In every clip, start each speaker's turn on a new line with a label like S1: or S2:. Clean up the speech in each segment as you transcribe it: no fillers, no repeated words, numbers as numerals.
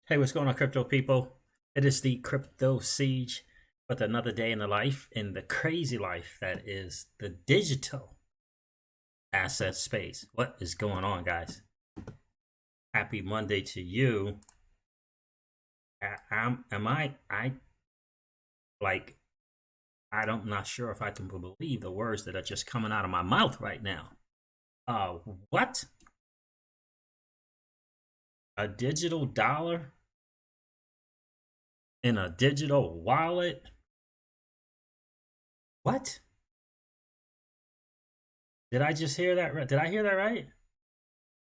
S1: Hey, what's going on, crypto people? It is the Crypto Siege with another day in the life, in the crazy life that is the digital asset space. What is going on, guys? Happy Monday to you. Like, I'm not sure if I can believe the words that are just coming out of my mouth right now. What? A digital dollar in a digital wallet? What? Did I just hear that right? Did I hear that right?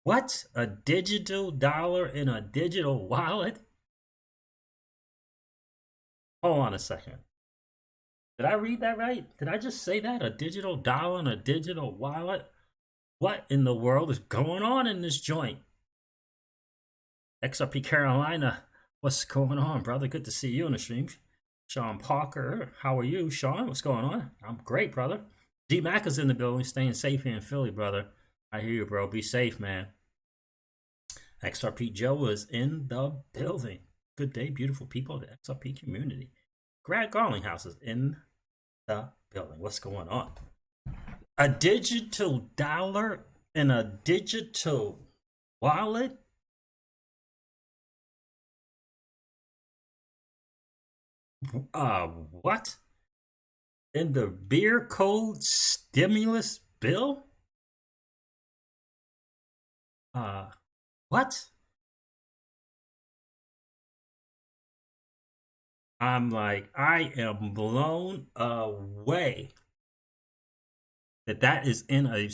S1: What? A digital dollar in a digital wallet? Hold on a second. Did I read that right? Did I just say that? A digital dollar in a digital wallet? What in the world is going on in this joint? XRP Carolina, what's going on, brother? Good to see you on the stream. Sean Parker, how are you? Sean, what's going on? I'm great, brother. D Mac is in the building, staying safe here in Philly, brother. I hear you, bro. Be safe, man. XRP Joe is in the building. Good day, beautiful people of the XRP community. Grad Garlinghouse is in the building. What's going on? A digital dollar in a digital wallet? What? In the beer code stimulus bill? What? I'm like, I am blown away that is in a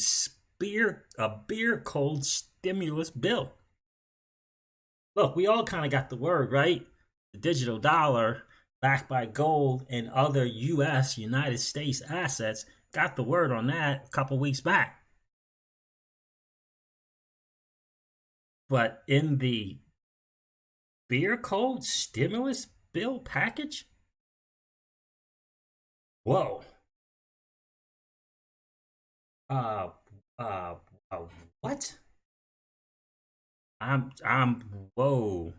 S1: beer cold stimulus bill. Look, we all kind of got the word, right? The digital dollar backed by gold and other United States assets, got the word on that a couple weeks back. But in the beer cold stimulus bill package? Whoa. Uh, uh, what? Whoa.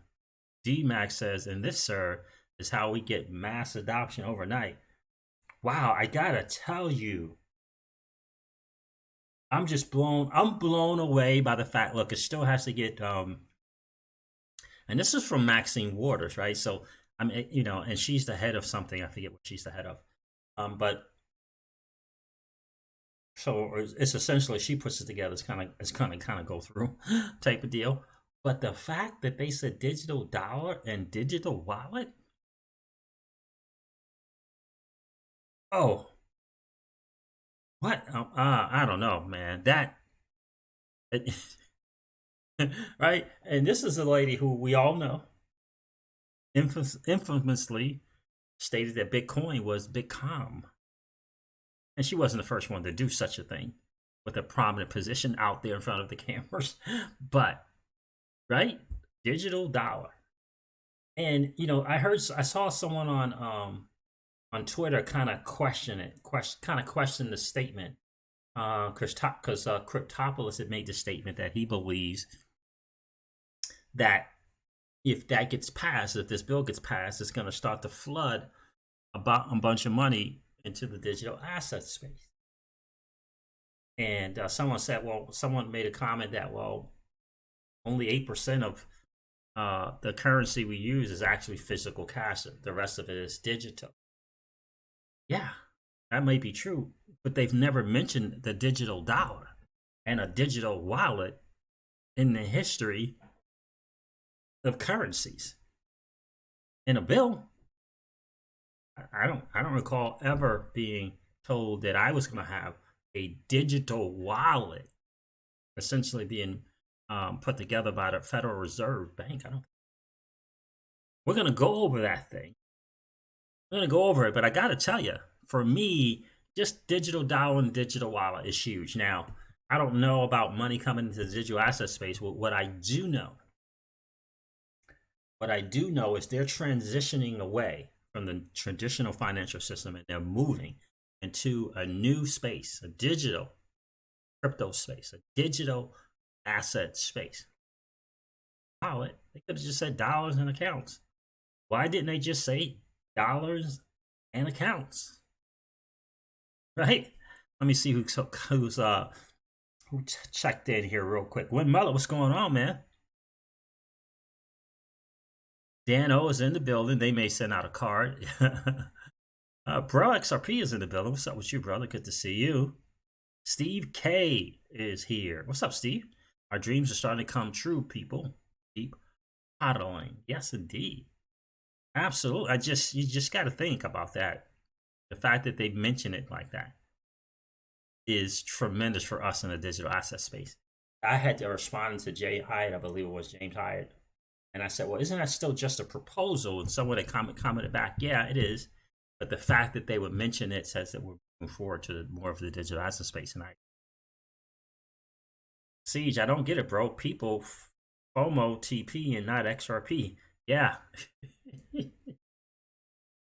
S1: D-Max says, and this, sir, is how we get mass adoption overnight. Wow, I gotta tell you, I'm blown away by the fact, look, it still has to get, and this is from Maxine Waters, right? So, I mean, and she's the head of something, I forget what she's the head of. But so it's essentially she puts it together. It's kind of go through type of deal. But the fact that they said digital dollar and digital wallet, oh, what? I don't know, man. That right? And this is a lady who we all know infamously stated that Bitcoin was Bitcom. And she wasn't the first one to do such a thing with a prominent position out there in front of the cameras. But, right? Digital dollar. And, I saw someone on Twitter kind of question the statement. Because Cryptopolis had made the statement that he believes that if that gets passed, if this bill gets passed, it's going to start to flood about a bunch of money into the digital asset space. And someone made a comment that, only 8% of the currency we use is actually physical cash. The rest of it is digital. Yeah, that might be true, but they've never mentioned the digital dollar and a digital wallet in the history of currencies. In a bill, I don't recall ever being told that I was going to have a digital wallet essentially being put together by the Federal Reserve Bank. We're going to go over that thing. We're going to go over it, but I got to tell you, for me, just digital dollar and digital wallet is huge. Now, I don't know about money coming into the digital asset space. What I do know is they're transitioning away from the traditional financial system and they're moving into a new space, a digital crypto space, a digital asset space. Wallet. They could have just said dollars and accounts. Why didn't they just say dollars and accounts? Right? Let me see who checked in here real quick. Win Muller, what's going on, man? Dan O is in the building. They may send out a card. Bro XRP is in the building. What's up with you, brother? Good to see you. Steve K is here. What's up, Steve? Our dreams are starting to come true, people. Keep hodling. Yes, indeed. Absolutely. You just got to think about that. The fact that they mention it like that is tremendous for us in the digital asset space. I had to respond to Jay Hyatt, I believe it was James Hyatt. And I said, well, isn't that still just a proposal? And someone had commented back, yeah, it is. But the fact that they would mention it says that we're moving forward to more of the digital asset space. And Siege, I don't get it, bro. People FOMO TP and not XRP. Yeah.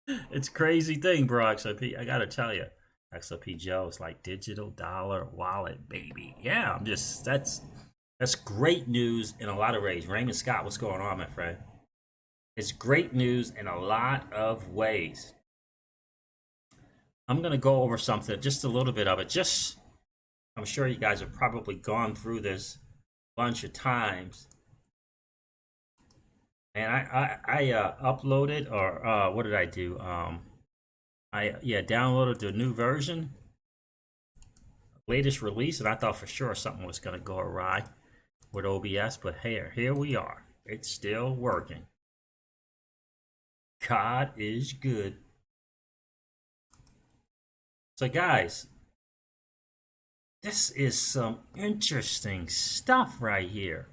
S1: It's a crazy thing, bro, XRP. I got to tell you. XRP Joe is like digital dollar wallet, baby. Yeah, that's great news in a lot of ways. Raymond Scott, what's going on, my friend? It's great news in a lot of ways. I'm going to go over something, just a little bit of it. I'm sure you guys have probably gone through this a bunch of times. And I uploaded, or what did I do? I downloaded the new version, latest release, and I thought for sure something was going to go awry with OBS, but here we are. It's still working. God is good. So guys, this is some interesting stuff right here.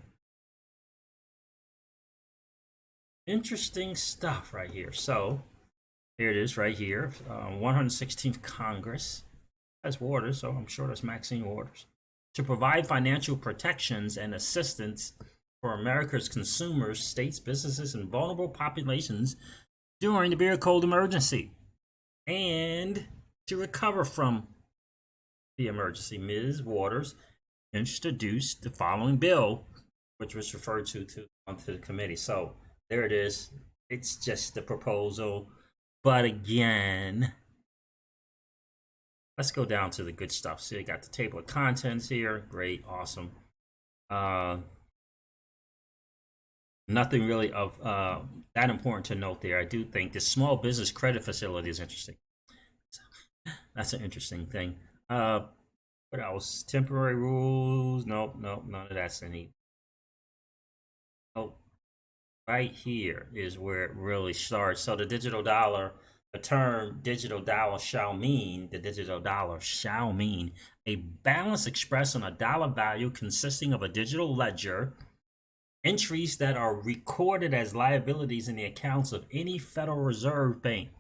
S1: Interesting stuff right here. So here it is right here. 116th Congress. That's Waters, so I'm sure that's Maxine Waters. To provide financial protections and assistance for America's consumers, states, businesses, and vulnerable populations during the beer cold emergency. And to recover from the emergency, Ms. Waters introduced the following bill, which was referred to the committee. So there it is. It's just the proposal. But again, let's go down to the good stuff. So you got the table of contents here. Great, awesome. Nothing really of that important to note there. I do think the small business credit facility is interesting. That's an interesting thing. What else? Temporary rules? Nope, none of that's any. Oh, right here is where it really starts. So the digital dollar, the term digital dollar shall mean a balance expressed on a dollar value consisting of a digital ledger, entries that are recorded as liabilities in the accounts of any Federal Reserve Bank,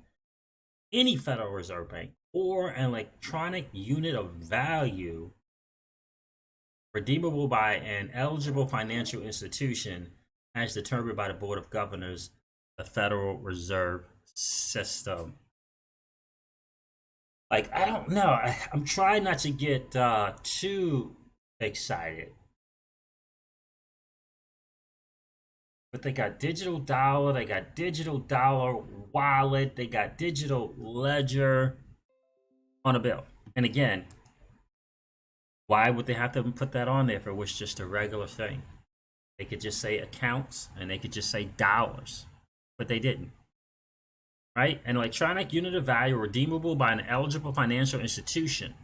S1: or an electronic unit of value redeemable by an eligible financial institution as determined by the Board of Governors, the Federal Reserve System. Like, I don't know. I'm trying not to get too excited. But they got digital dollar, they got digital dollar wallet, they got digital ledger on a bill. And again, why would they have to put that on there if it was just a regular thing? They could just say accounts and they could just say dollars, but they didn't. Right? An electronic unit of value redeemable by an eligible financial institution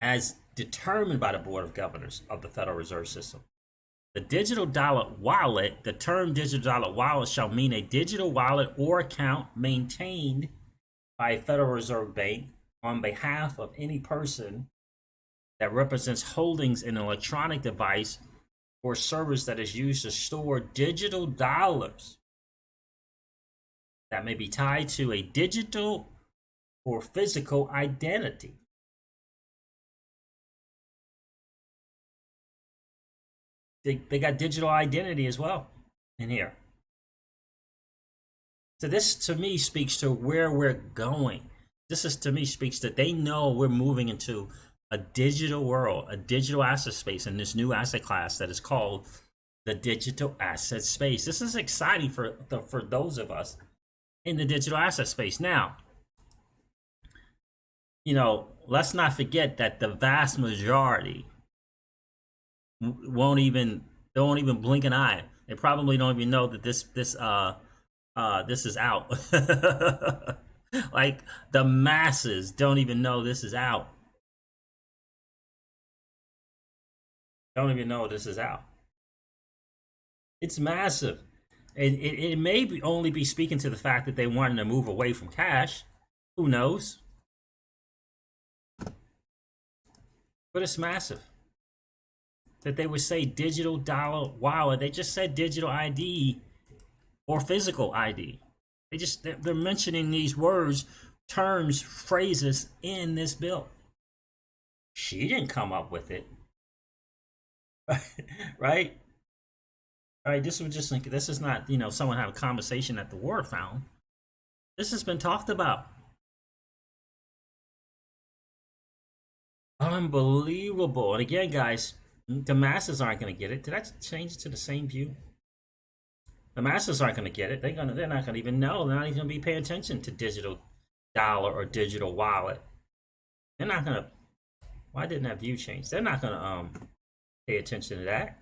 S1: as determined by the Board of Governors of the Federal Reserve System. The digital dollar wallet, the term digital dollar wallet shall mean a digital wallet or account maintained by a Federal Reserve Bank on behalf of any person that represents holdings in an electronic device or service that is used to store digital dollars that may be tied to a digital or physical identity. they got digital identity as well in here. So this to me speaks to where we're going. This is to me speaks that they know we're moving into a digital world, a digital asset space in this new asset class that is called the digital asset space. This is exciting for those of us in the digital asset space. Now, let's not forget that the vast majority don't even blink an eye. They probably don't even know that this is out. Like the masses don't even know this is out. Don't even know this is out. It's massive. It may only be speaking to the fact that they wanted to move away from cash. Who knows? But it's massive. That they would say digital dollar wallet. They just said digital ID or physical ID. They're mentioning these words, terms, phrases in this bill. She didn't come up with it. Right? All right, this is not, someone have a conversation at the war fountain. This has been talked about. Unbelievable. And again, guys, the masses aren't going to get it. Did I change it to the same view? The masses aren't going to get it. They're not going to even know. They're not even going to be paying attention to digital dollar or digital wallet. They're not going to. Why didn't that view change? They're not going to pay attention to that.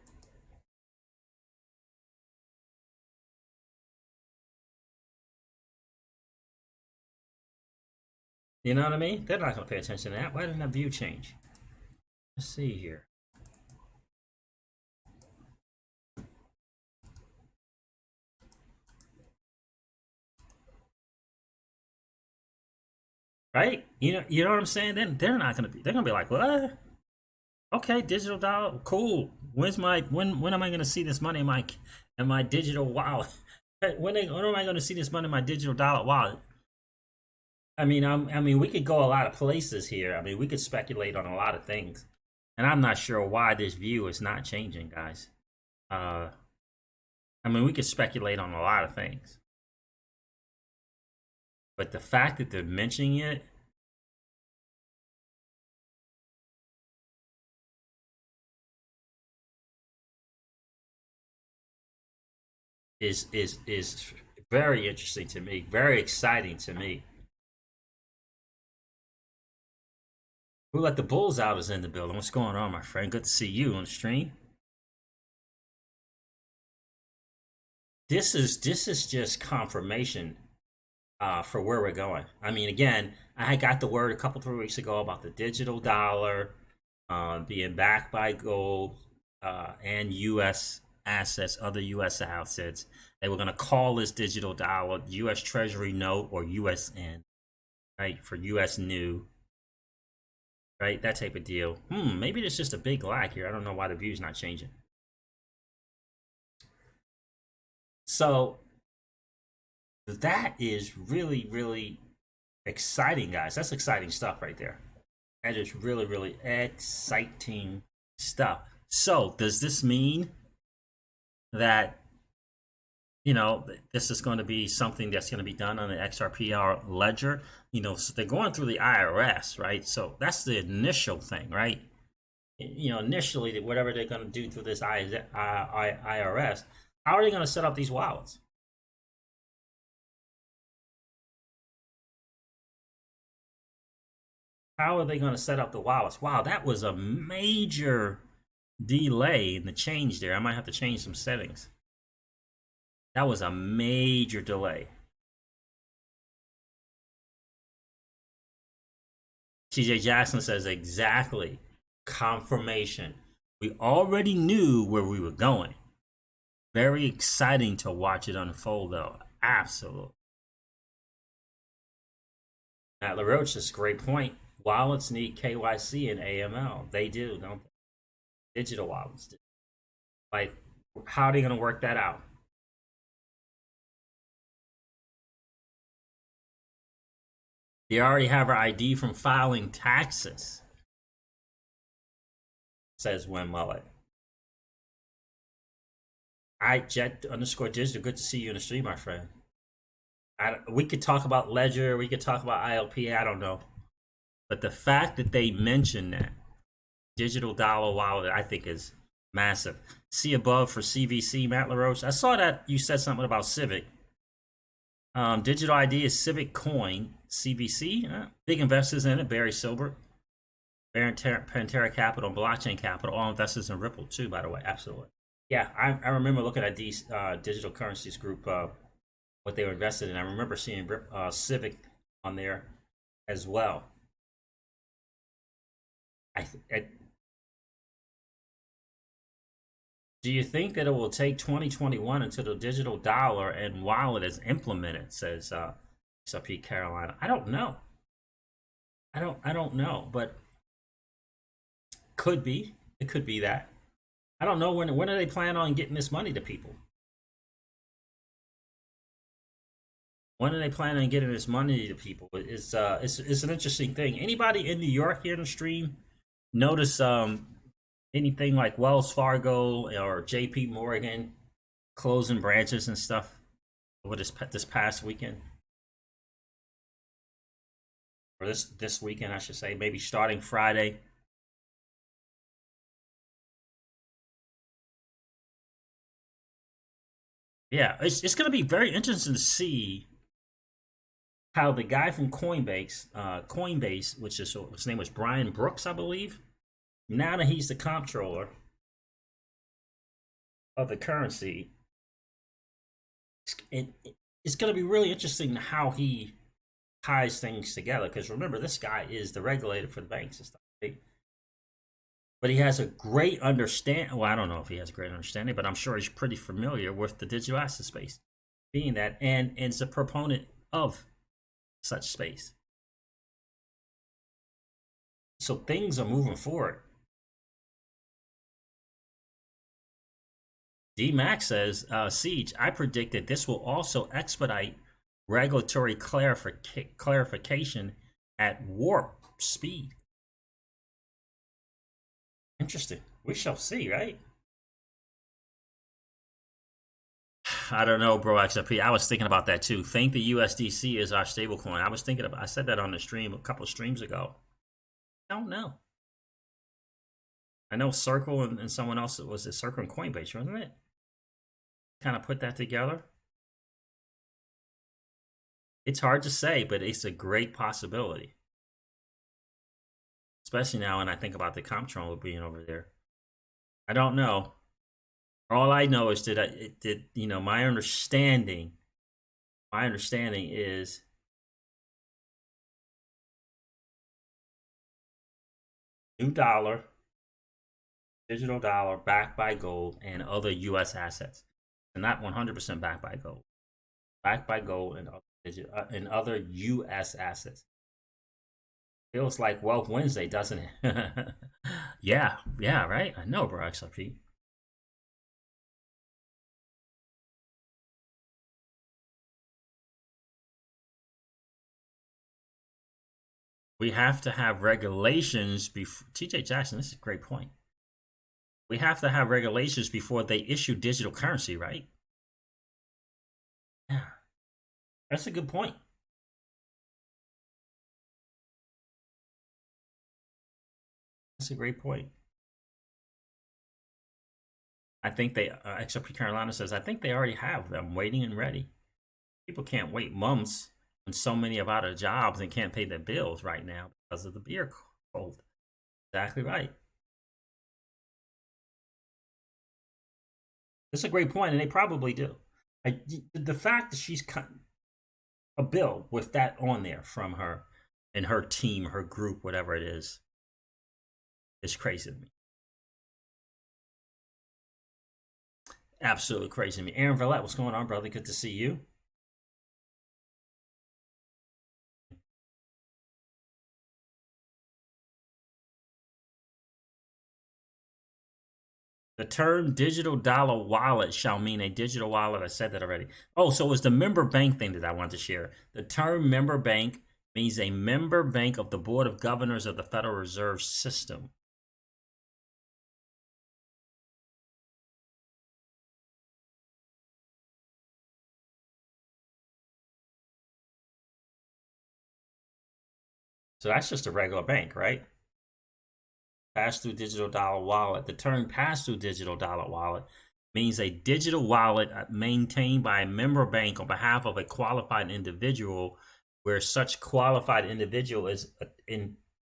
S1: You know what I mean? They're not going to pay attention to that. Why didn't that view change? Let's see here. Right? You know what I'm saying? Then they're not going to be. They're going to be like, what? Okay, digital dollar, cool. When am I going to see this money in my digital wallet? When am I going to see this money in my digital dollar wallet? I mean, we could go a lot of places here. I mean, we could speculate on a lot of things, and I'm not sure why this view is not changing, guys. I mean, we could speculate on a lot of things, but the fact that they're mentioning it is very interesting to me, very exciting to me. Who let the bulls out is in the building. What's going on, my friend? Good to see you on the stream. This is just confirmation for where we're going. I mean, again, I got the word a couple 3 weeks ago about the digital dollar being backed by gold and U.S. assets, other U.S. assets. They were going to call this digital dollar U.S. Treasury note or USN, right? For U.S. new, right? That type of deal. Maybe there's just a big lag here. I don't know why the view's not changing. So that is really, really exciting, guys. That's exciting stuff right there. That is really, really exciting stuff. So does this mean that this is going to be something that's going to be done on the XRP ledger? So they're going through the IRS, right? So that's the initial thing, right? Initially, whatever they're going to do through this IRS, how are they going to set up these wallets? How are they going to set up the wallets? Wow, that was a major delay in the change there. I might have to change some settings. That was a major delay. TJ Jackson says exactly. Confirmation. We already knew where we were going. Very exciting to watch it unfold, though. Absolutely. Matt LaRoche says, great point. Wallets need KYC and AML. They do, don't they? Digital wallets do. Like, how are they going to work that out? They already have our ID from filing taxes, says Wim Mullet. I Jet underscore digital. Good to see you in the stream, my friend. We could talk about Ledger. We could talk about ILP. I don't know, but the fact that they mentioned that digital dollar wallet, I think, is massive. See above for CVC, Matt LaRoche. I saw that you said something about Civic. Digital ID is Civic Coin, CVC. Big investors in it. Barry Silbert, Pantera Capital, and Blockchain Capital. All investors in Ripple too, by the way. Absolutely. Yeah, I remember looking at these digital currencies group, what they were invested in. I remember seeing Civic on there as well. Do you think that it will take 2021 until the digital dollar and wallet is implemented? Says XRP Carolina. I don't know. I don't know, but could be. It could be that. I don't know when do they plan on getting this money to people? When are they planning on getting this money to people? It's an interesting thing. Anybody in New York here in the stream notice anything like Wells Fargo or JP Morgan closing branches and stuff over this past weekend? Or this weekend, I should say, maybe starting Friday. Yeah, it's going to be very interesting to see how the guy from Coinbase, which is his name was Brian Brooks, I believe. Now that he's the comptroller of the currency, it's going to be really interesting how he ties things together. Because remember, this guy is the regulator for the banks and stuff. Right? But he has a great understanding. Well, I don't know if he has a great understanding, but I'm sure he's pretty familiar with the digital asset space, being that, and is a proponent of such space. So things are moving forward. D-Max says, Siege, I predict that this will also expedite regulatory clarification at warp speed. Interesting. We shall see, right? I don't know, bro. XRP. I was thinking about that too. Think the USDC is our stablecoin. I was thinking about. I said that on the stream a couple of streams ago. I don't know. I know Circle and someone else was it Circle and Coinbase, wasn't it? Kind of put that together. It's hard to say, but it's a great possibility. Especially now when I think about the comptroller being over there. I don't know. All I know is that my understanding is new dollar, digital dollar backed by gold and other U.S. assets, and not 100% backed by gold, and other U.S. assets. Feels like Wealth Wednesday, doesn't it? yeah, right. I know, bro. XRP. We have to have regulations before. TJ Jackson, this is a great point. We have to have regulations before they issue digital currency, right? Yeah, that's a good point. That's a great point. I think they, XRP Carolina says, I think they already have them waiting and ready. People can't wait months when so many are out of jobs and can't pay their bills right now because of the beer cold. Exactly right. That's a great point, and they probably do. The fact that she's cut a bill with that on there from her and her team, her group, whatever it is crazy to me. Absolutely crazy to me. Aaron Vallette, what's going on, brother? Good to see you. The term digital dollar wallet shall mean a digital wallet. I said that already. Oh, so it was the member bank thing that I wanted to share. The term member bank means a member bank of the Board of Governors of the Federal Reserve System. So that's just a regular bank, right? Pass-through digital dollar wallet. The term pass-through digital dollar wallet means a digital wallet maintained by a member bank on behalf of a qualified individual, where such qualified individual is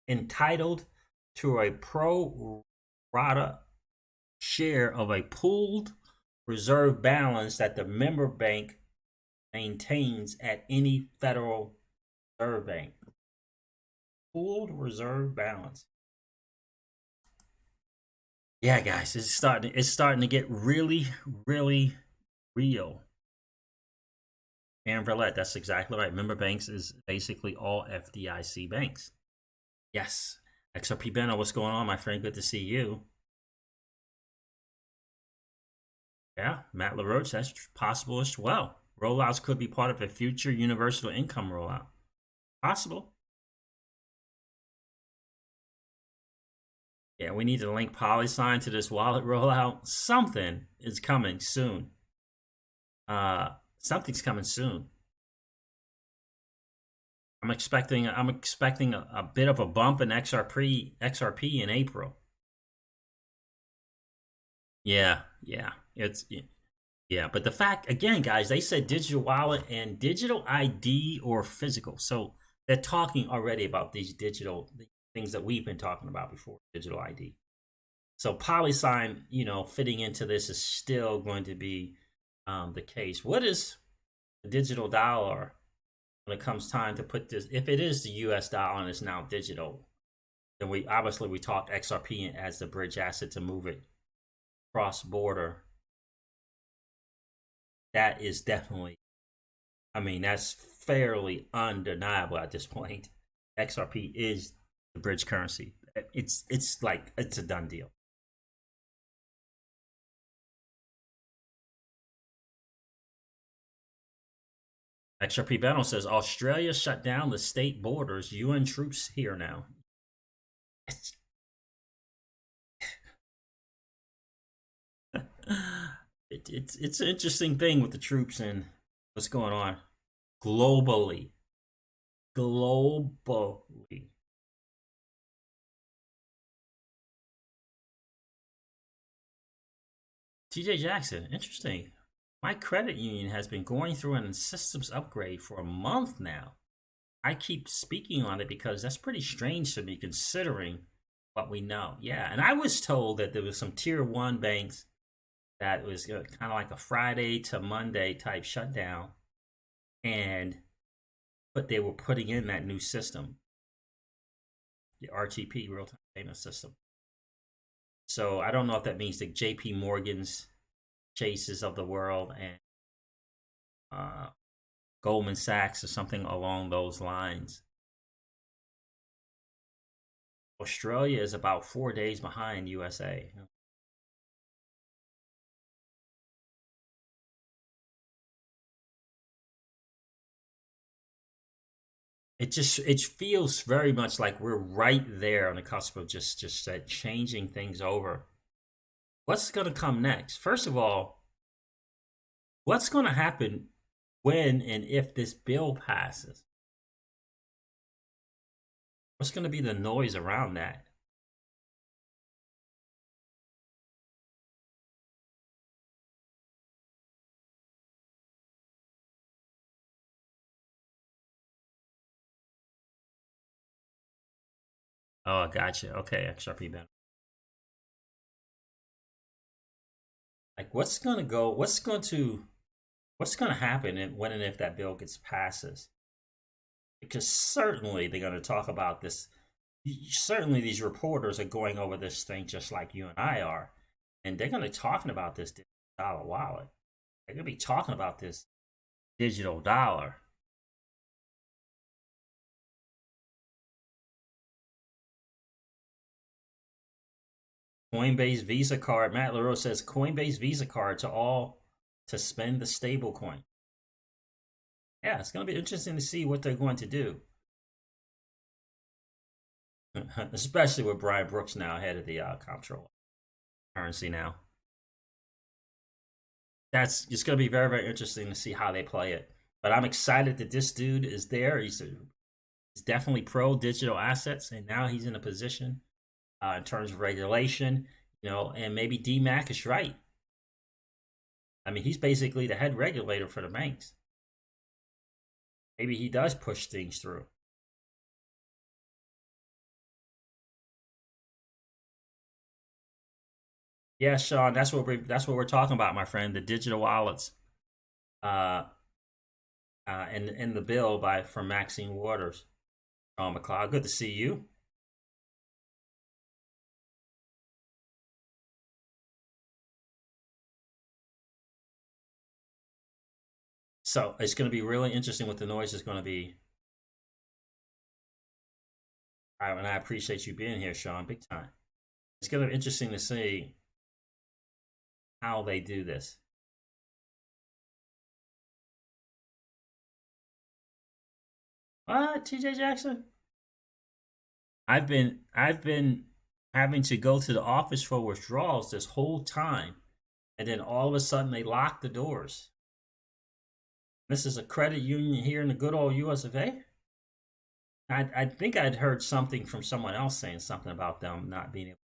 S1: entitled to a pro rata share of a pooled reserve balance that the member bank maintains at any Federal Reserve Bank. Pooled reserve balance. Yeah, guys, it's starting to get really, really real. And Verlet, that's exactly right. Member banks is basically all FDIC banks. Yes. XRP Benno, what's going on, my friend? Good to see you. Yeah, Matt LaRoche, that's possible as well. Rollouts could be part of a future universal income rollout. Possible. Yeah, we need to link PolySign to this wallet rollout. Something is coming soon. Something's coming soon. I'm expecting a bit of a bump in XRP in April. Yeah, yeah. But the fact, again, guys, they said digital wallet and digital ID or physical. So they're talking already about these digital things that we've been talking about before, digital ID. So PolySign, fitting into this is still going to be the case. What is the digital dollar when it comes time to put this? If it is the US dollar and it's now digital, then we talk XRP as the bridge asset to move it cross border. That is definitely, that's fairly undeniable at this point. XRP is the bridge currency. It's a done deal. XRP Benno says Australia shut down the state borders. UN troops here now. It's an interesting thing with the troops and what's going on globally. TJ Jackson, interesting. My credit union has been going through a systems upgrade for a month now. I keep speaking on it because that's pretty strange to me considering what we know. Yeah, and I was told that there was some tier 1 banks that was kind of like a Friday to Monday type shutdown, but they were putting in that new system, the RTP, real-time payment system. So I don't know if that means the JP Morgan's, Chases of the world, and Goldman Sachs or something along those lines. Australia is about 4 days behind USA. It feels very much like we're right there on the cusp of just changing things over. What's going to come next? First of all, what's going to happen when and if this bill passes? What's going to be the noise around that? Oh, gotcha. Okay, XRP Ben. Like, what's going to happen when and if that bill gets passes? Because certainly they're going to talk about this. Certainly these reporters are going over this thing just like you and I are, and they're going to be talking about this dollar wallet. They're going to be talking about this digital dollar. Coinbase Visa card. Matt LaRose says Coinbase Visa card to spend the stable coin. Yeah, it's going to be interesting to see what they're going to do. Especially with Brian Brooks now head of the comptroller currency now. It's going to be very, very interesting to see how they play it. But I'm excited that this dude is there. He's He's definitely pro digital assets, and now he's in a position in terms of regulation, and maybe DMAC is right. I mean, he's basically the head regulator for the banks. Maybe he does push things through. Yeah, Sean, that's what we're talking about, my friend. The digital wallets, in the bill from Maxine Waters. Sean McLeod, good to see you. So it's going to be really interesting what the noise is going to be. And I appreciate you being here, Sean, big time. It's going to be interesting to see how they do this. What, TJ Jackson? I've been having to go to the office for withdrawals this whole time, and then all of a sudden they lock the doors. This is a credit union here in the good old US of A. I think I'd heard something from someone else saying something about them not being able.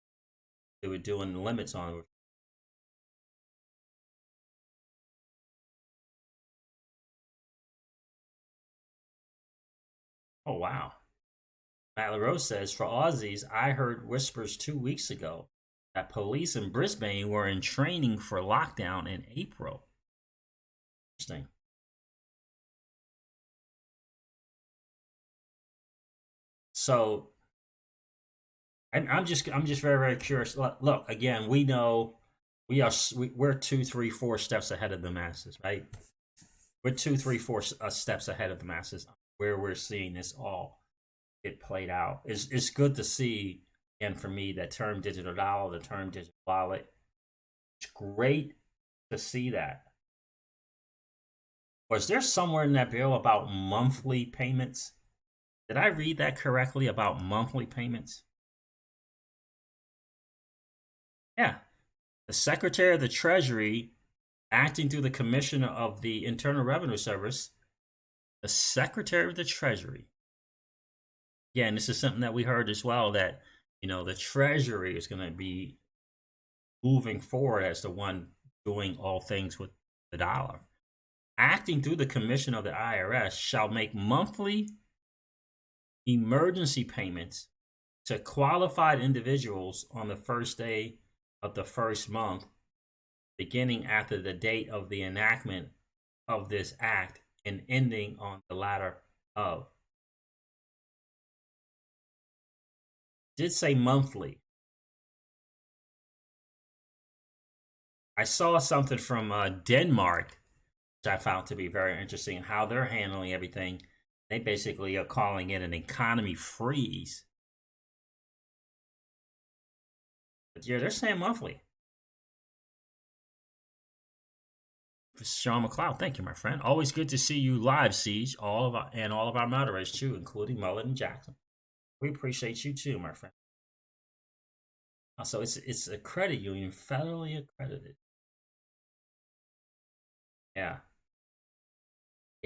S1: They were doing limits on it. Oh wow. Matt LaRose says, for Aussies, I heard whispers 2 weeks ago that police in Brisbane were in training for lockdown in April. Interesting. So I'm just very, very curious. Look, again, we know we're 2, 3, 4 steps ahead of the masses, right? We're 2, 3, 4 steps ahead of the masses where we're seeing this all get played out. It's good to see, and for me, that term digital dollar, the term digital wallet. It's great to see that. Was there somewhere in that bill about monthly payments? Did I read that correctly about monthly payments? Yeah. The Secretary of the Treasury, acting through the Commissioner of the Internal Revenue Service, the Secretary of the Treasury. Again, this is something that we heard as well, that the Treasury is going to be moving forward as the one doing all things with the dollar. Acting through the Commission of the IRS shall make monthly emergency payments to qualified individuals on the first day of the first month, beginning after the date of the enactment of this act and ending on the latter of. Did say monthly. I saw something from Denmark, which I found to be very interesting, how they're handling everything. They basically are calling it an economy freeze. But yeah, they're saying monthly. Sean McLeod, thank you, my friend. Always good to see you live, Siege. All of our moderators too, including Mullen and Jackson. We appreciate you too, my friend. So it's a credit union, federally accredited. Yeah.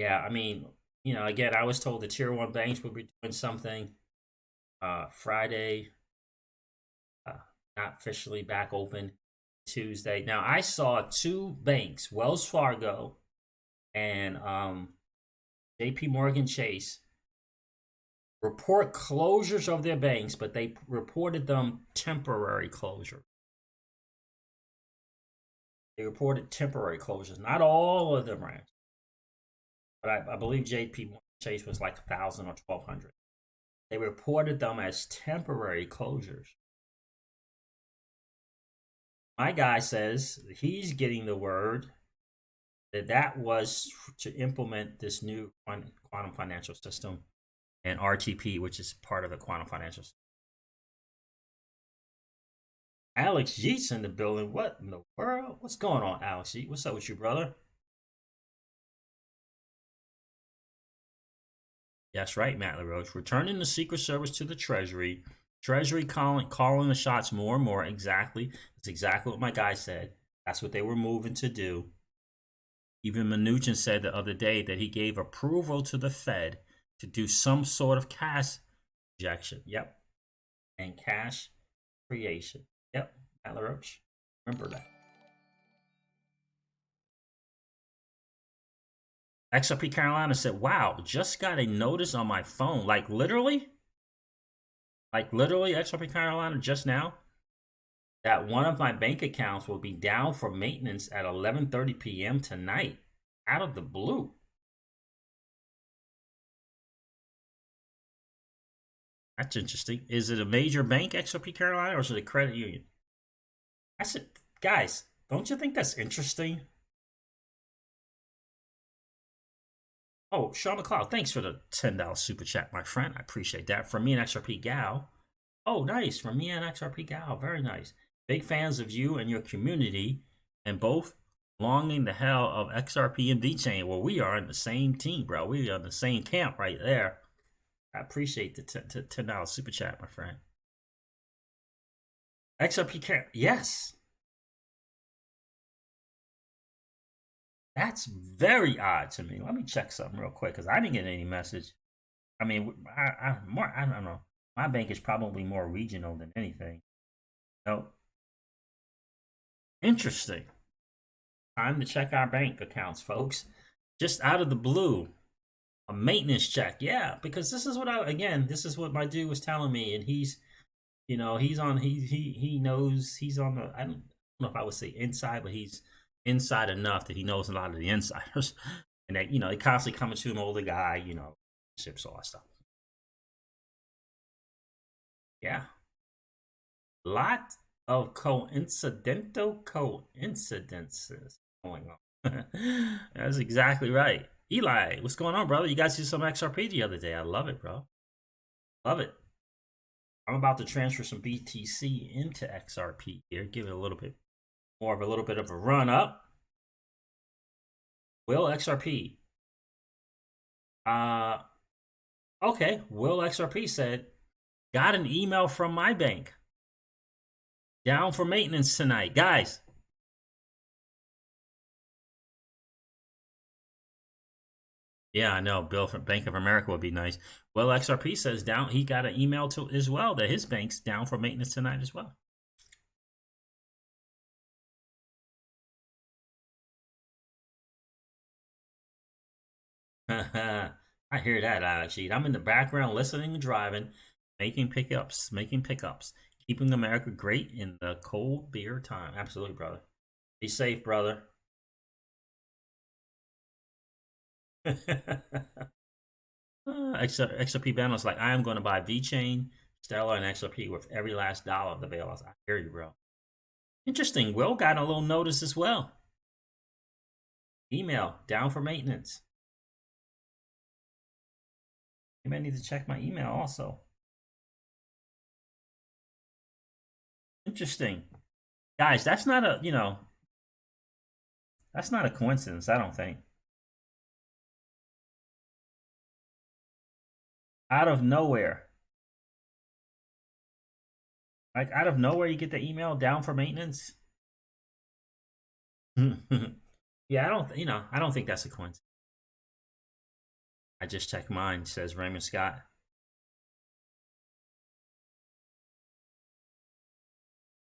S1: I mean, again, I was told the tier 1 banks would be doing something Friday. Not officially back open Tuesday. Now I saw 2 banks, Wells Fargo and JP Morgan Chase, report closures of their banks, but they reported them temporary closure. They reported temporary closures. Not all of them ran. But I believe JP Morgan Chase was like 1,000 or 1,200. They reported them as temporary closures. My guy says he's getting the word that was to implement this new quantum financial system and RTP, which is part of the quantum financial system. Alex Yeats in the building. What in the world? What's going on, Alex Yeats? What's up with you, brother? That's right, Matt LaRoche. Returning the Secret Service to the Treasury. Treasury calling the shots more and more. Exactly. That's exactly what my guy said. That's what they were moving to do. Even Mnuchin said the other day that he gave approval to the Fed to do some sort of cash injection. Yep. And cash creation. Yep. Matt LaRoche. Remember that. XRP Carolina said, wow, just got a notice on my phone. Like literally, XRP Carolina just now, that one of my bank accounts will be down for maintenance at 11:30 p.m. tonight, out of the blue. That's interesting. Is it a major bank, XRP Carolina, or is it a credit union? I said, guys, don't you think that's interesting? Oh, Sean McLeod, thanks for the $10 super chat, my friend. I appreciate that. From me and XRP Gal. Oh, nice. From me and XRP Gal. Very nice. Big fans of you and your community, and both longing the hell of XRP and VeChain. Well, we are in the same team, bro. We are in the same camp right there. I appreciate the $10 super chat, my friend. XRP camp. Yes. That's very odd to me. Let me check something real quick because I didn't get any message. I mean, I don't know. My bank is probably more regional than anything. No. Interesting. Time to check our bank accounts, folks. Just out of the blue, a maintenance check. Yeah, because this is what this is what my dude was telling me, and he's, he knows he's on the. I don't know if I would say inside, but he's inside enough that he knows a lot of the insiders, and that he constantly coming to an older guy, ships all that stuff. Yeah, lot of coincidences going on. That's exactly right. Eli, what's going on, brother? You guys did some XRP the other day. I love it, bro. Love it. I'm about to transfer some BTC into XRP here. Give it a little bit more of a little bit of a run up. Will XRP. Okay. Will XRP said, got an email from my bank. Down for maintenance tonight. Guys. Yeah, I know. Bill from Bank of America would be nice. Well, XRP says down. He got an email to as well that his bank's down for maintenance tonight as well. I hear that, Ajit. I'm in the background listening and driving, making pickups, keeping America great in the cold beer time. Absolutely, brother. Be safe, brother. XRP Banner's like, I am going to buy VeChain, Stellar, and XRP with every last dollar of the bailouts. I hear you, bro. Interesting. Will got a little notice as well. Email down for maintenance. You may need to check my email also. Interesting. Guys, that's not a, that's not a coincidence, I don't think. Out of nowhere. Like out of nowhere you get the email down for maintenance. Yeah, I don't think that's a coincidence. I just checked mine, says Raymond Scott.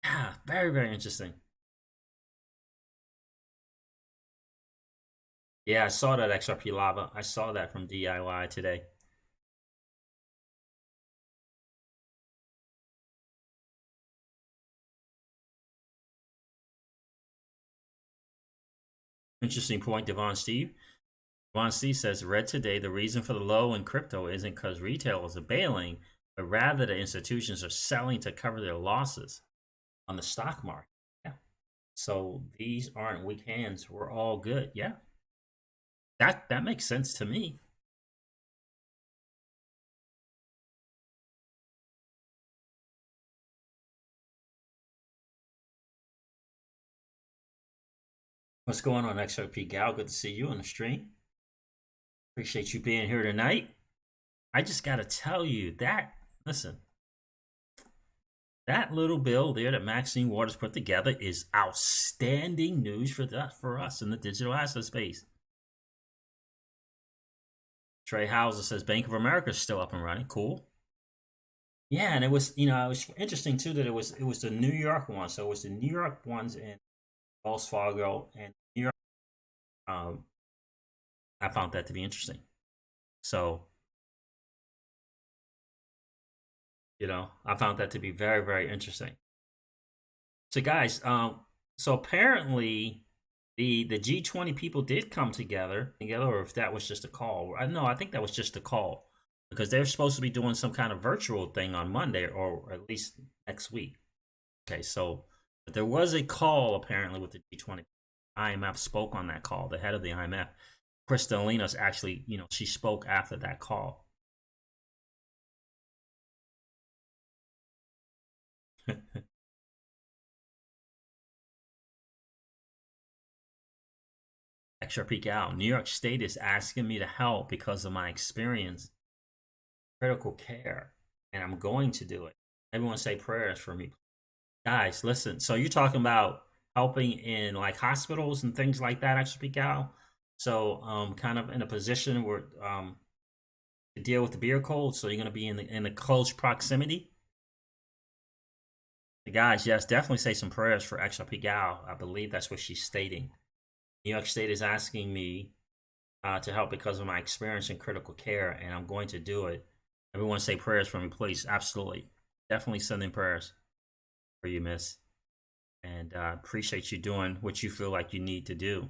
S1: Yeah, very, very interesting. Yeah, I saw that XRP Lava. I saw that from DIY today. Interesting point, Devon Steve. Devon Steve says, read today the reason for the low in crypto isn't because retailers are bailing, but rather the institutions are selling to cover their losses on the stock market. Yeah. So these aren't weak hands. We're all good. Yeah. That makes sense to me. What's going on, XRP Gal? Good to see you on the stream. Appreciate you being here tonight. I just got to tell you that, listen, that little bill there that Maxine Waters put together is outstanding news for us in the digital asset space. Trey Hauser says Bank of America is still up and running. Cool. Yeah, and it was, it was interesting too that it was the New York one. So it was the New York ones in Wells Fargo and New York. Um, I found that to be interesting. So, I found that to be very, very interesting. So, guys, so apparently the G20 people did come together, or if that was just a call. No, I think that was just a call because they're supposed to be doing some kind of virtual thing on Monday or at least next week. Okay, so but there was a call apparently with the G20. IMF spoke on that call. The head of the IMF, Kristalina's actually, she spoke after that call. Extra peek out. New York State is asking me to help because of my experience in critical care, and I'm going to do it. Everyone say prayers for me. Guys, listen. So you're talking about helping in like hospitals and things like that, extra peek out. So kind of in a position where to deal with the beer cold. So you're going to be in the close proximity. The guys, yes, definitely say some prayers for Extra Pigal. I believe that's what she's stating. New York State is asking me to help because of my experience in critical care, and I'm going to do it. Everyone say prayers for me, please. Absolutely. Definitely send in prayers for you, miss. And appreciate you doing what you feel like you need to do.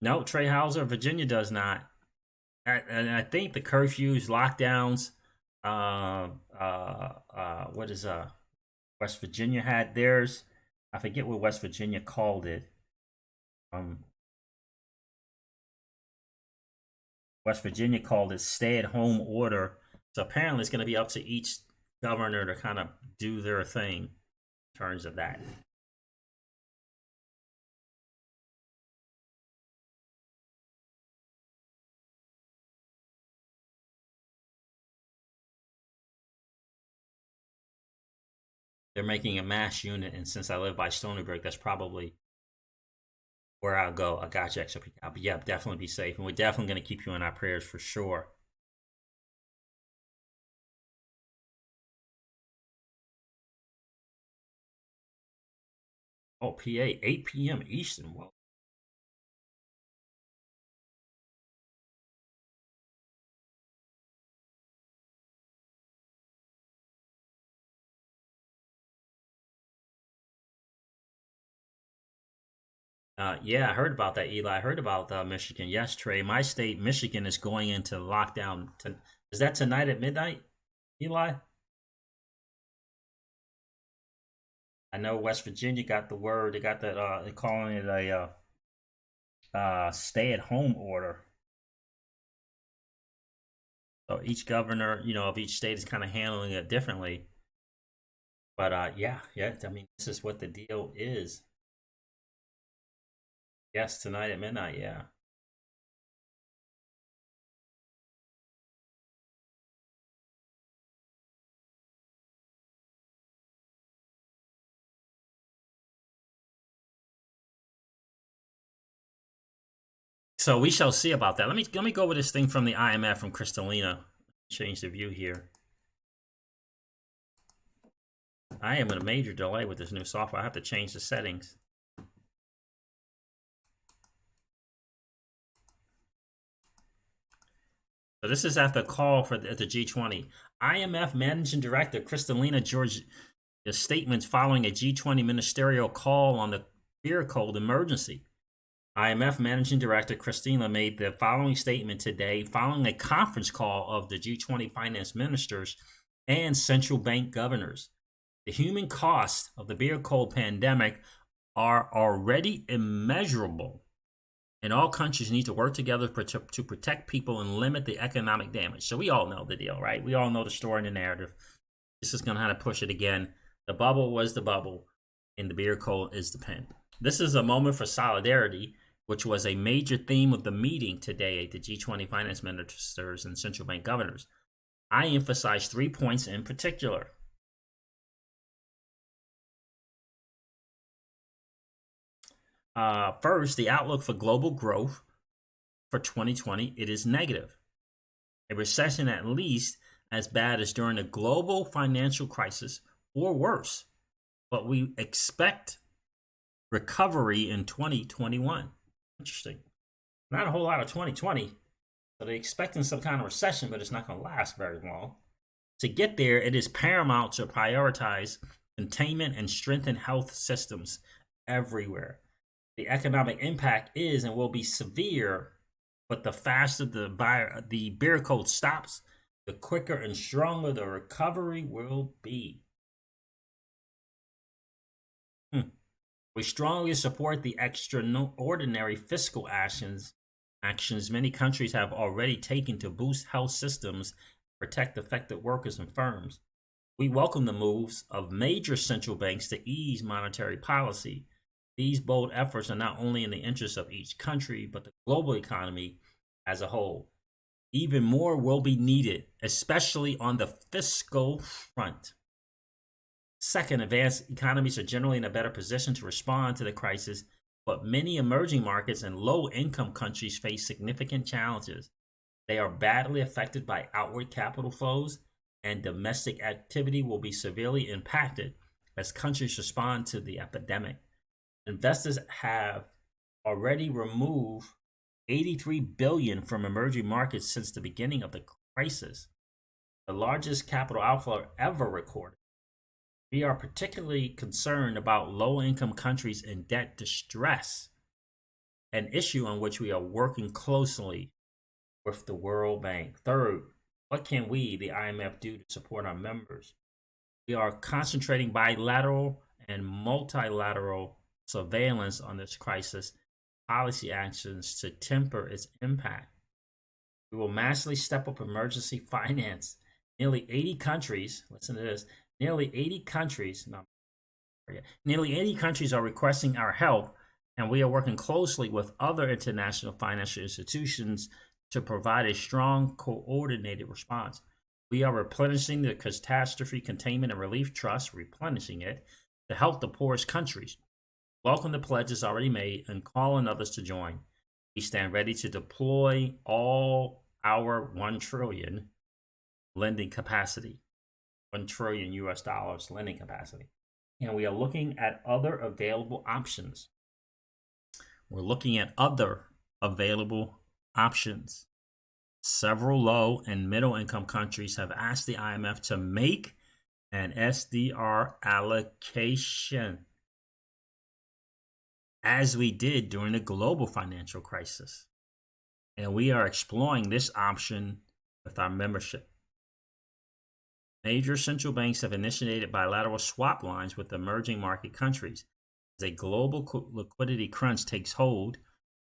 S1: No, Trey Hauser, Virginia does not. And I think the curfews, lockdowns, what is West Virginia had theirs. I forget what West Virginia called it. West Virginia called it stay-at-home order. So apparently, it's going to be up to each governor to kind of do their thing in terms of that. They're making a mass unit, and since I live by Stony Brook, that's probably where I'll go. I got you, extra. But yeah, definitely be safe, and we're definitely going to keep you in our prayers for sure. Oh, PA, 8 p.m. Eastern. Well, yeah, I heard about that, Eli. I heard about Michigan. Yes, Trey. My state, Michigan, is going into lockdown. Is that tonight at midnight, Eli? I know West Virginia got the word. They got that. They're calling it a stay-at-home order. So each governor, of each state is kind of handling it differently. But yeah. I mean, this is what the deal is. Yes, tonight at midnight. Yeah. So we shall see about that. Let me go with this thing from the IMF from Kristalina. Change the view here. I am in a major delay with this new software. I have to change the settings. So this is after a call at the G20. IMF Managing Director Kristalina Georgia's statements following a G20 ministerial call on the beer cold emergency. IMF Managing Director Kristalina made the following statement today following a conference call of the G20 finance ministers and central bank governors. The human costs of the beer cold pandemic are already immeasurable, and all countries need to work together to protect people and limit the economic damage. So we all know the deal, right? We all know the story and the narrative. This is going to have to push it again. The bubble was the bubble, and the beer cold is the pen. This is a moment for solidarity, which was a major theme of the meeting today at the G20 finance ministers and central bank governors. I emphasize 3 points in particular. First, the outlook for global growth for 2020, it is negative. A recession at least as bad as during the global financial crisis or worse. But we expect recovery in 2021. Interesting. Not a whole lot of 2020. So they're expecting some kind of recession, but it's not going to last very long. To get there, it is paramount to prioritize containment and strengthen health systems everywhere. The economic impact is and will be severe, but the faster the bear code stops, the quicker and stronger the recovery will be. We strongly support the extraordinary fiscal actions many countries have already taken to boost health systems, protect affected workers and firms. We welcome the moves of major central banks to ease monetary policy. These bold efforts are not only in the interest of each country, but the global economy as a whole. Even more will be needed, especially on the fiscal front. Second, advanced economies are generally in a better position to respond to the crisis, but many emerging markets and low-income countries face significant challenges. They are badly affected by outward capital flows, and domestic activity will be severely impacted as countries respond to the epidemic. Investors have already removed $83 billion from emerging markets since the beginning of the crisis, the largest capital outflow ever recorded. We are particularly concerned about low-income countries in debt distress, an issue on which we are working closely with the World Bank. Third, what can we, the IMF, do to support our members? We are concentrating bilateral and multilateral surveillance on this crisis, policy actions to temper its impact. We will massively step up emergency finance. Nearly 80 countries, listen to this, nearly 80 countries are requesting our help, and we are working closely with other international financial institutions to provide a strong, coordinated response. We are replenishing the Catastrophe Containment and Relief Trust, replenishing it to help the poorest countries. Welcome the pledges already made and call on others to join. We stand ready to deploy all our $1 trillion lending capacity. $1 trillion US lending capacity. And we are looking at other available options. We're looking at other available options. Several low and middle income countries have asked the IMF to make an SDR allocation, as we did during the global financial crisis. And we are exploring this option with our membership. Major central banks have initiated bilateral swap lines with emerging market countries. As a global liquidity crunch takes hold,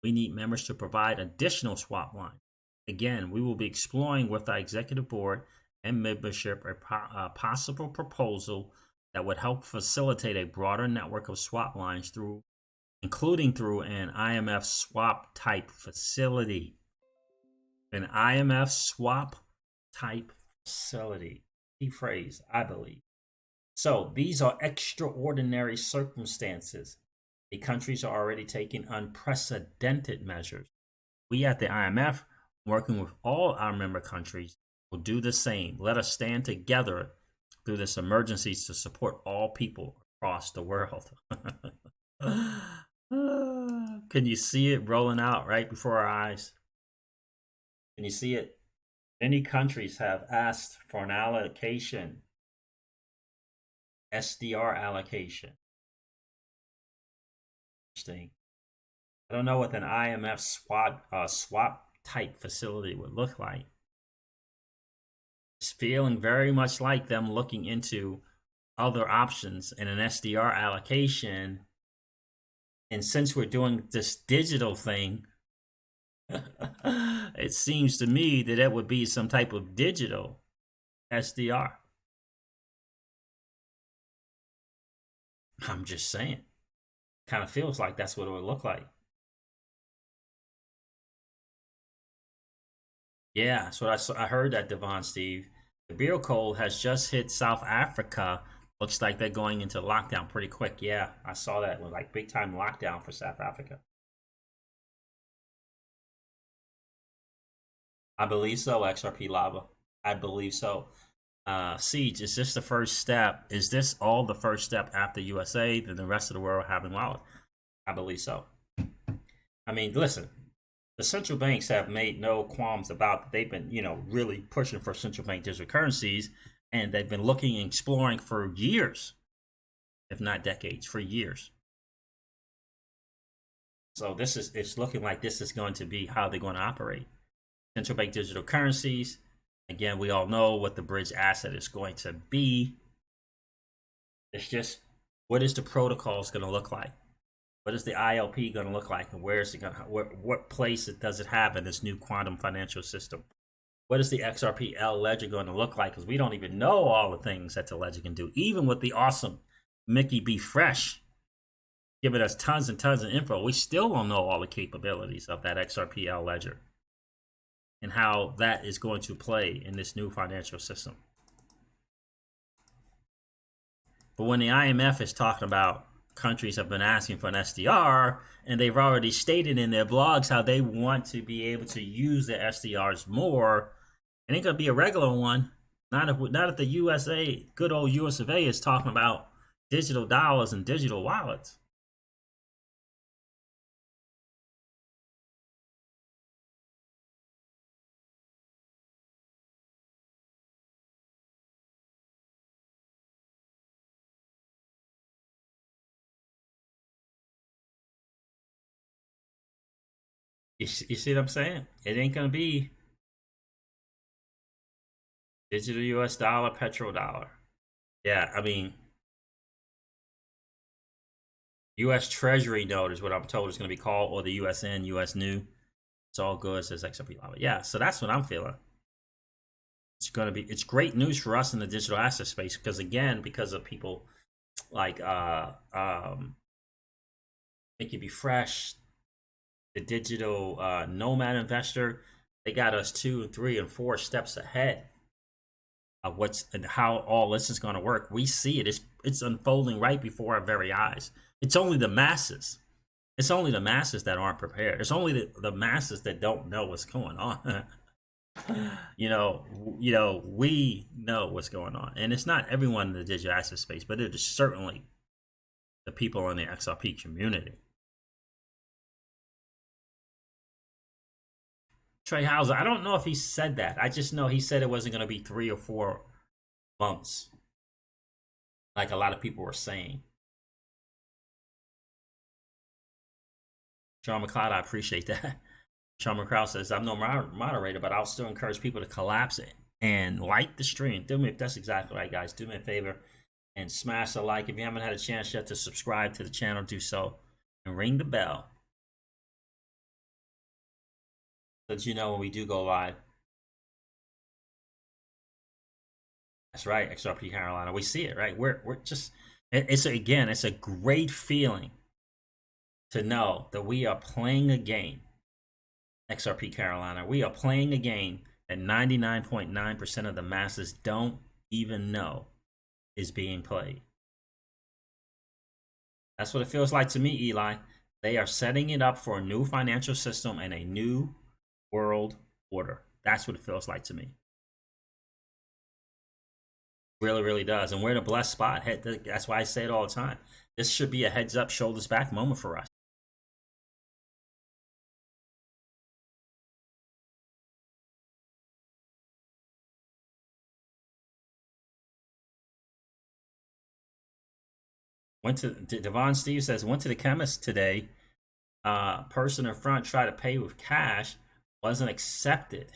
S1: we need members to provide additional swap lines. Again, we will be exploring with our executive board and membership a possible proposal that would help facilitate a broader network of swap lines including through an IMF swap type facility. An IMF swap type facility. Key phrase, I believe. So these are extraordinary circumstances. The countries are already taking unprecedented measures. We at the IMF, working with all our member countries, will do the same. Let us stand together through this emergency to support all people across the world. Can you see it rolling out right before our eyes? Can you see it? Many countries have asked for an allocation, SDR allocation. Interesting. I don't know what an IMF swap type facility would look like. It's feeling very much like them looking into other options in an SDR allocation. And since we're doing this digital thing, it seems to me that it would be some type of digital SDR. I'm just saying. Kind of feels like that's what it would look like. Yeah, that's what I heard that, Devon Steve. The beer cold has just hit South Africa, Looks like they're going into lockdown pretty quick. Yeah, I saw that. It was like big time lockdown for South Africa. I believe so, XRP Lava. I believe so. Siege, is this the first step? Is this all the first step after USA, then the rest of the world having wallet? I believe so. I mean, listen, the central banks have made no qualms about, they've been, really pushing for central bank digital currencies, and they've been looking and exploring for years, if not decades, for years. So it's looking like this is going to be how they're going to operate. Central bank digital currencies. Again, we all know what the bridge asset is going to be. It's just, what is the protocols going to look like? What is the ILP going to look like, and where is it going to? What place does it have in this new quantum financial system? What is the XRP-L ledger going to look like? Because we don't even know all the things that the ledger can do, even with the awesome Mickey B. Fresh giving us tons and tons of info. We still don't know all the capabilities of that XRP-L ledger and how that is going to play in this new financial system. But when the IMF is talking about countries have been asking for an SDR, and they've already stated in their blogs how they want to be able to use their SDRs more, it ain't gonna be a regular one. Not if the USA, good old US of A, is talking about digital dollars and digital wallets. You see what I'm saying? It ain't gonna be digital US dollar, petrodollar. Yeah, I mean, US Treasury note is what I'm told is going to be called, or the USN, US New. It's all good, says XRP Lava. Yeah, so that's what I'm feeling. It's great news for us in the digital asset space, because again, because of people like Make It Be Fresh, the digital nomad investor, they got us 2, 3, and 4 steps ahead of what's and how all this is going to work. We see it. It's unfolding right before our very eyes. It's only the masses. It's only the masses that aren't prepared. It's only the masses that don't know what's going on. we know what's going on, and it's not everyone in the digital asset space, but it is certainly the people in the XRP community. Trey Hauser, I don't know if he said that. I just know he said it wasn't going to be 3 or 4 months, like a lot of people were saying. Sean McLeod, I appreciate that. Sean McCrowd says, I'm no moderator, but I'll still encourage people to collapse it and like the stream. That's exactly right, guys. Do me a favor and smash a like. If you haven't had a chance yet to subscribe to the channel, do so. And ring the bell, so that you know when we do go live. That's right, XRP Carolina. We see it, right? We're just, it's a great feeling to know that we are playing a game. XRP Carolina, we are playing a game that 99.9% of the masses don't even know is being played. That's what it feels like to me, Eli. They are setting it up for a new financial system and a new world order. That's what it feels like to me. Really, really does. And we're in a blessed spot. That's why I say it all the time. This should be a heads up, shoulders back moment for us. Devon Steve says, went to the chemist today. Person in front tried to pay with cash, wasn't accepted.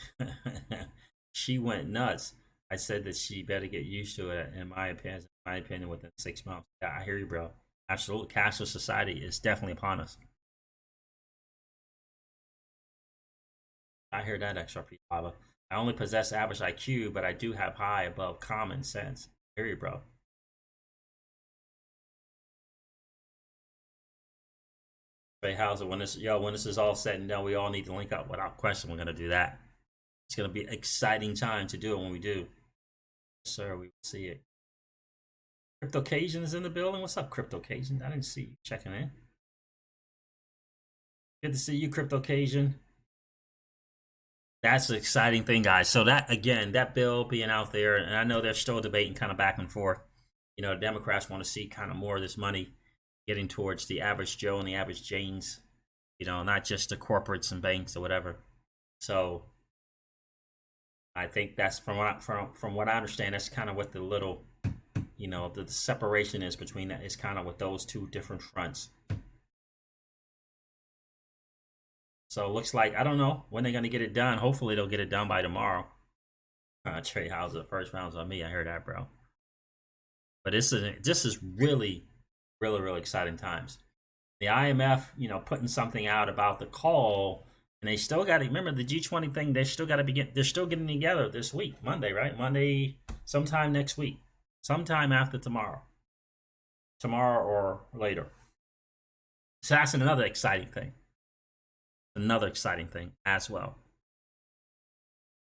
S1: She went nuts. I said that she better get used to it, in my opinion, within 6 months. Yeah, I hear you, bro. Absolutely. Cashless society is definitely upon us. I hear that, XRP Lava. I only possess average IQ, but I do have high above common sense. I hear you, bro. Hauser, when this is all said and done, we all need to link up. Without question, we're gonna do that. It's gonna be an exciting time to do it when we do. Yes, sir, we will see it. Crypto Cajun is in the building. What's up, Crypto Cajun? I didn't see you checking in. Good to see you, Crypto Cajun. That's the exciting thing, guys. So that, again, that bill being out there, and I know they're still debating kind of back and forth. You know, Democrats want to see kind of more of this money getting towards the average Joe and the average Janes, you know, not just the corporates and banks or whatever. So I think that's from what I understand, that's kind of what the little, you know, the separation is between that is kind of with those two different fronts. So it looks like, I don't know when they're going to get it done. Hopefully they'll get it done by tomorrow. Trey Hauser, first round's on me. I heard that, bro. But this is really, really, really exciting times. The IMF, you know, putting something out about the call, and they still got to remember the G20 thing. They still got to they're still getting together this week, Monday, right? Monday, sometime next week, sometime after tomorrow or later. So that's another exciting thing. Another exciting thing as well.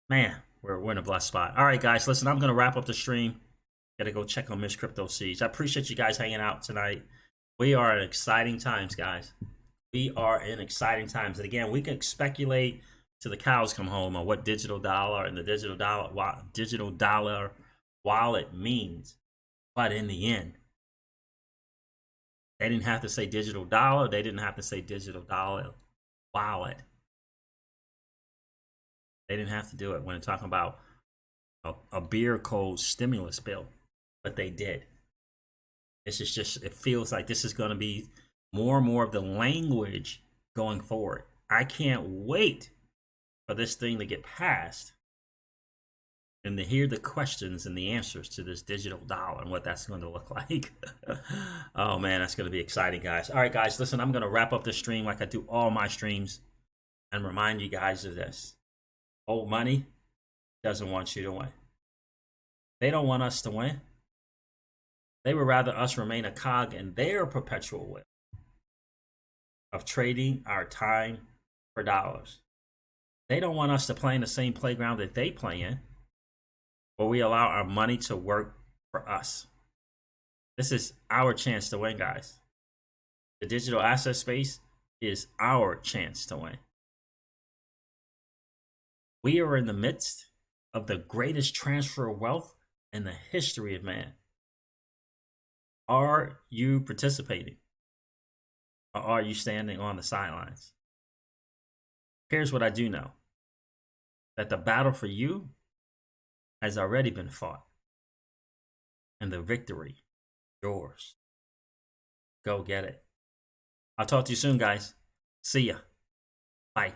S1: Man, we're in a blessed spot. All right, guys, listen, I'm going to wrap up the stream. Got to go check on Miss Crypto Siege. I appreciate you guys hanging out tonight. We are in exciting times, guys. We are in exciting times. And again, we can speculate till the cows come home on what digital dollar and the digital dollar wallet means. But in the end, they didn't have to say digital dollar. They didn't have to say digital dollar wallet. They didn't have to do it when talking about a beer cold stimulus bill, but they did. This is just, it feels like this is going to be more and more of the language going forward. I can't wait for this thing to get passed and to hear the questions and the answers to this digital dollar and what that's going to look like. Oh man, that's going to be exciting, guys. All right, guys, listen, I'm going to wrap up the stream like I do all my streams and remind you guys of this. Old money doesn't want you to win. They don't want us to win. They would rather us remain a cog in their perpetual wheel of trading our time for dollars. They don't want us to play in the same playground that they play in, where we allow our money to work for us. This is our chance to win, guys. The digital asset space is our chance to win. We are in the midst of the greatest transfer of wealth in the history of man. Are you participating? Or are you standing on the sidelines? Here's what I do know. That the battle for you has already been fought. And the victory is yours. Go get it. I'll talk to you soon, guys. See ya. Bye.